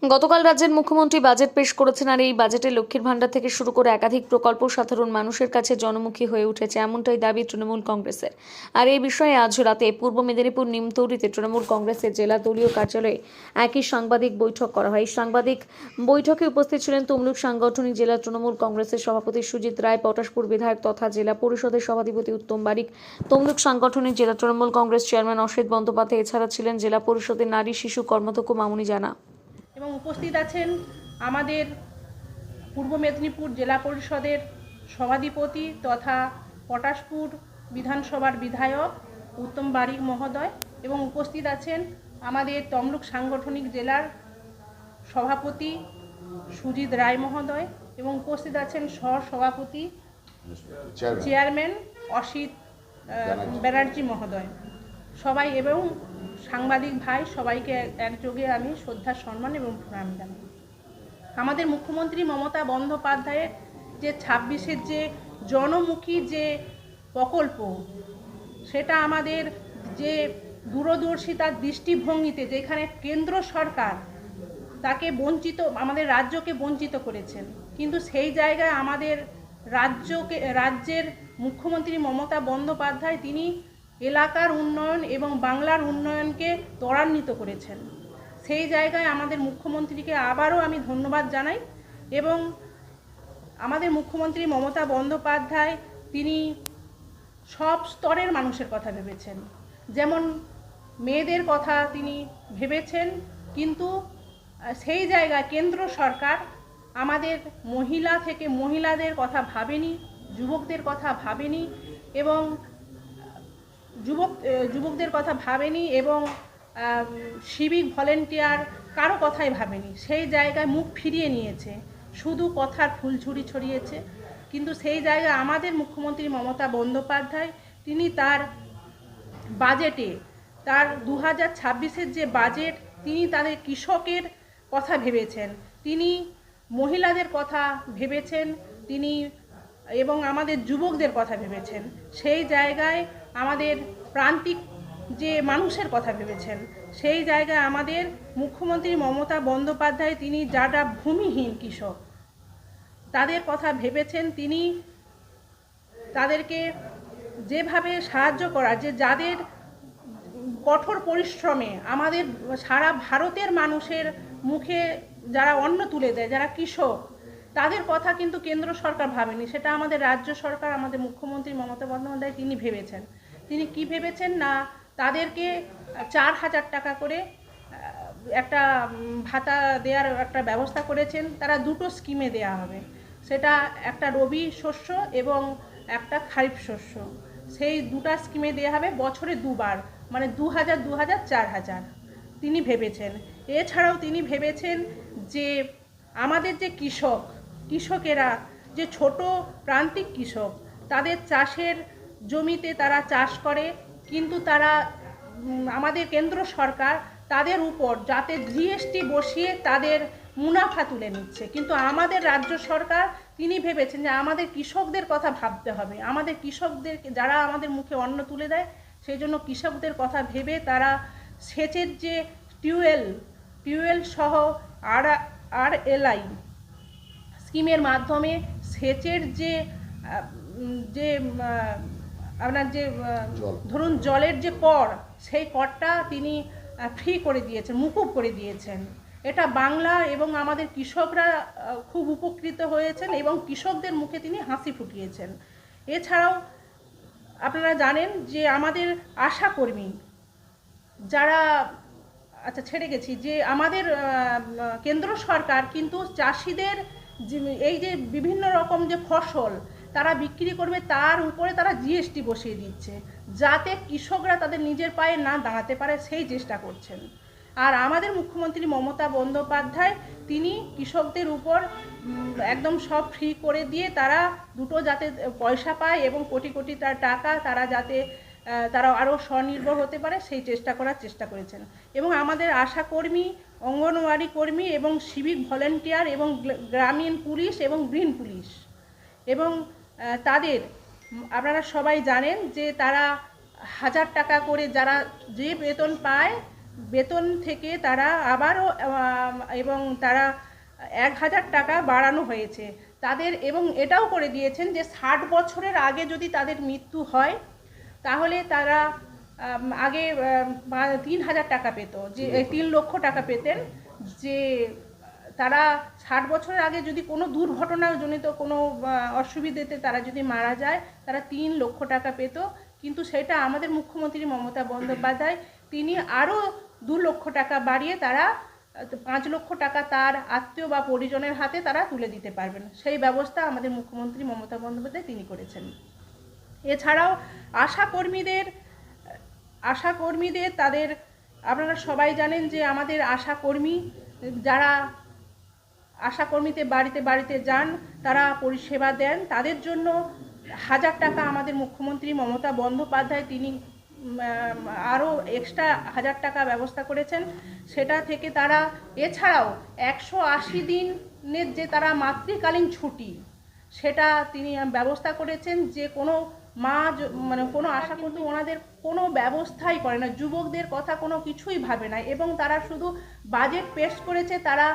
গতকাল রাজ্যের মুখ্যমন্ত্রী বাজেট পেশ করেছেন, আর এই বাজেটে লক্ষ্মীর ভান্ডার থেকে শুরু করে একাধিক প্রকল্প সাধারণ মানুষের কাছে জনমুখী হয়ে উঠেছে, এমনটাই দাবি তৃণমূল কংগ্রেসের। আর এই বিষয়ে আজ রাতে পূর্ব মেদিনীপুর নিমতৌড়িতে তৃণমূল কংগ্রেসের জেলা দলীয় কার্যালয়ে একই সাংবাদিক বৈঠক করা হয়। এই সাংবাদিক বৈঠকে উপস্থিত ছিলেন তমলুক সাংগঠনিক জেলা তৃণমূল কংগ্রেসের সভাপতি সুজিত রায়, পটাশপুর বিধায়ক তথা জেলা পরিষদের সভাধিপতি উত্তম বারিক, তমলুক সাংগঠনিক জেলা তৃণমূল কংগ্রেস চেয়ারম্যান অসিত বন্দ্যোপাধ্যায়, এছাড়া ছিলেন জেলা পরিষদের নারী শিশু কর্মাধ্যক্ষ মামুনি জানা এবং উপস্থিত আছেন আমাদের পূর্ব মেদিনীপুর জেলা পরিষদের সভাধিপতি তথা পটাশপুর বিধানসভার বিধায়ক উত্তম বারিক মহোদয়, এবং উপস্থিত আছেন আমাদের তমলুক সাংগঠনিক জেলার সভাপতি সুজিত রায় মহোদয়, এবং উপস্থিত আছেন সভাপতি চেয়ারম্যান অসিত ব্যানার্জি মহোদয় সবাই, এবং সাংবাদিক ভাই সবাইকে একযোগে আমি শ্রদ্ধা সম্মান এবং প্রণাম জানাই। আমাদের মুখ্যমন্ত্রী মমতা বন্দ্যোপাধ্যায়ের যে 26-এর যে জনমুখী যে প্রকল্প, সেটা আমাদের যে দূরদর্শিতার দৃষ্টিভঙ্গিতে, যেখানে কেন্দ্র সরকার তাকে বঞ্চিত, আমাদের রাজ্যকে বঞ্চিত করেছেন, কিন্তু সেই জায়গায় আমাদের রাজ্যের মুখ্যমন্ত্রী মমতা বন্দ্যোপাধ্যায় তিনি এলাকার উন্নয়ন এবং বাংলার উন্নয়নকে ত্বরান্বিত করেছেন। সেই জায়গায় আমাদের মুখ্যমন্ত্রীকে আবারও আমি ধন্যবাদ জানাই। এবং আমাদের মুখ্যমন্ত্রী মমতা বন্দ্যোপাধ্যায় তিনি সব স্তরের মানুষের কথা ভেবেছেন, যেমন মেয়েদের কথা তিনি ভেবেছেন, কিন্তু সেই জায়গায় কেন্দ্র সরকার আমাদের মহিলাদের কথা ভাবেনি, যুবকদের কথা ভাবেনি, এবং যুবকদের কথা ভাবেনি, এবং সিভিক ভলেন্টিয়ার কারো কথাই ভাবেনি। সেই জায়গায় মুখ ফিরিয়ে নিয়েছে, শুধু কথার ফুলঝুরি ছড়িয়েছে। কিন্তু সেই জায়গায় আমাদের মুখ্যমন্ত্রী মমতা বন্দ্যোপাধ্যায় তিনি তার বাজেটে, তার 2026-এর যে বাজেট, তিনি তাদের কৃষকের কথা ভেবেছেন, তিনি মহিলাদের কথা ভেবেছেন, তিনি এবং আমাদের যুবকদের কথা ভেবেছেন। সেই জায়গায় আমাদের প্রান্তিক যে মানুষের কথা ভেবেছেন। সেই জায়গায় আমাদের মুখ্যমন্ত্রী মমতা বন্দ্যোপাধ্যায় তিনি যারা ভূমিহীন কৃষক তাদের কথা ভেবেছেন, তিনি তাদেরকে যেভাবে সাহায্য করার, যে যাদের কঠোর পরিশ্রমে আমাদের সারা ভারতের মানুষের মুখে যারা অন্ন তুলে দেয়, যারা কৃষক, তাদের কথা কিন্তু কেন্দ্র সরকার ভাবেনি, সেটা আমাদের রাজ্য সরকার, আমাদের মুখ্যমন্ত্রী মমতা বন্দ্যোপাধ্যায় তিনি ভেবেছেন। তিনি কি ভেবেছেন না, তাদেরকে 4,000 টাকা করে একটা ভাতা দেওয়ার একটা ব্যবস্থা করেছেন। তারা দুটো স্কিমে দেয়া হবে, সেটা একটা রবি শস্য এবং একটা খারিফ শস্য। সেই দুটা স্কিমে দেওয়া হবে বছরে দুবার, মানে 2,000, 2,000, 4,000 তিনি ভেবেছেন। এছাড়াও তিনি ভেবেছেন যে আমাদের যে কৃষকেরা, যে ছোট প্রান্তিক কৃষক, তাদের চাষের জমিতে তারা চাষ করে, কিন্তু তারা আমাদের কেন্দ্র সরকার তাদের উপর যাতে জিএসটি বসিয়ে তাদের মুনাফা তুলে নিচ্ছে, কিন্তু আমাদের রাজ্য সরকার তিনি ভেবেছেন যে আমাদের কৃষকদের কথা ভাবতে হবে, আমাদের কৃষকদের যারা আমাদের মুখে অন্ন তুলে দেয়, সেই জন্য কৃষকদের কথা ভেবে তারা সেচের যে টিউবওয়েল সহ RLI স্কিমের মাধ্যমে সেচের যে আপনার যে ধরুন জলের যে কর, সেই করটা তিনি ফ্রি করে দিয়েছেন, মুকুব করে দিয়েছেন। এটা বাংলা এবং আমাদের কৃষকরা খুব উপকৃত হয়েছেন, এবং কৃষকদের মুখে তিনি হাসি ফুটিয়েছেন। এছাড়াও আপনারা জানেন যে আমাদের আশাকর্মী যারা, আচ্ছা ছেড়ে গেছি, যে আমাদের কেন্দ্র সরকার কিন্তু চাষিদের এই যে বিভিন্ন রকম যে ফসল তারা বিক্রি করবে, তার উপরে তারা জিএসটি বসিয়ে দিচ্ছে, যাতে কৃষকরা তাদের নিজের পায়ে না দাঁড়াতে পারে, সেই চেষ্টা করছেন। আর আমাদের মুখ্যমন্ত্রী মমতা বন্দ্যোপাধ্যায় তিনি কৃষকদের উপর একদম সব ফ্রি করে দিয়ে তারা দুটো যাতে পয়সা পায়, এবং কোটি কোটি টাকা তারা যাতে তারা আরও স্বনির্ভর হতে পারে, সেই চেষ্টা করেছেন। এবং আমাদের আশাকর্মী, অঙ্গনওয়াড়ি কর্মী এবং সিভিক ভলেন্টিয়ার এবং গ্রামীণ পুলিশ এবং গ্রিন পুলিশ, এবং তাদের আপনারা সবাই জানেন যে তারা 1,000 টাকা করে যারা যে বেতন পায় বেতন থেকে তারা আবারও এবং তারা 1,000 টাকা বাড়ানো হয়েছে তাদের, এবং এটাও করে দিয়েছেন যে 60 বছরের আগে যদি তাদের মৃত্যু হয় তাহলে তারা আগে 3,000 টাকা পেত, যে 3 লক্ষ টাকা পেতেন। যে তারা 60 বছরের আগে যদি কোনো দুর্ঘটনাজনিত কোনো অসুবিধাতে তারা যদি মারা যায় তারা 3 লক্ষ টাকা পেত, কিন্তু সেটা আমাদের মুখ্যমন্ত্রী মমতা বন্দ্যোপাধ্যায় তিনি আরও 2 লক্ষ টাকা বাড়িয়ে তারা 5 লক্ষ টাকা তার আত্মীয় বা পরিজনের হাতে তারা তুলে দিতে পারবেন, সেই ব্যবস্থা আমাদের মুখ্যমন্ত্রী মমতা বন্দ্যোপাধ্যায় তিনি করেছেন। এছাড়াও আশাকর্মীদের তাদের, আপনারা সবাই জানেন যে আমাদের আশাকর্মী যারা আশাকর্মীতে বাড়িতে বাড়িতে যান, তারা পরিষেবা দেন, তাদের জন্য 1,000 টাকা আমাদের মুখ্যমন্ত্রী মমতা বন্দ্যোপাধ্যায় তিনি আরও এক্সট্রা 1,000 টাকা ব্যবস্থা করেছেন। সেটা থেকে তারা, এছাড়াও 180 দিনের যে তারা মাতৃকালীন ছুটি সেটা তিনি ব্যবস্থা করেছেন, যে কোনো মা মানে কোনো আশা কিন্তু ওনাদের কোনো ব্যবস্থাই করে না, যুবকদের কথা কোনো কিছুই ভাবে না, এবং তারা শুধু বাজেট পেশ করেছে, তারা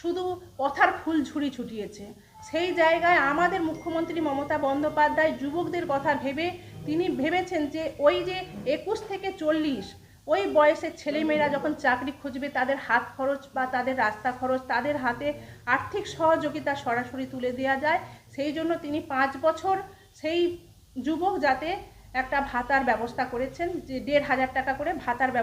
শুধু কথার ফুলঝুরি ছুটিয়েছে। সেই জায়গায় আমাদের মুখ্যমন্ত্রী মমতা বন্দ্যোপাধ্যায় যুবকদের কথা ভেবে তিনি ভেবেছেন যে ওই যে 21 থেকে 40 ওই বয়সের ছেলেমেয়েরা যখন চাকরি খুঁজবে তাদের হাত খরচ বা তাদের রাস্তা খরচ তাদের হাতে আর্থিক সহযোগিতা সরাসরি তুলে দেওয়া যায়, সেই জন্য তিনি 5 বছর সেই যুবক যাতে একটা ভাতার ব্যবস্থা করেছেন, যে 1,500 টাকা করে ভাতার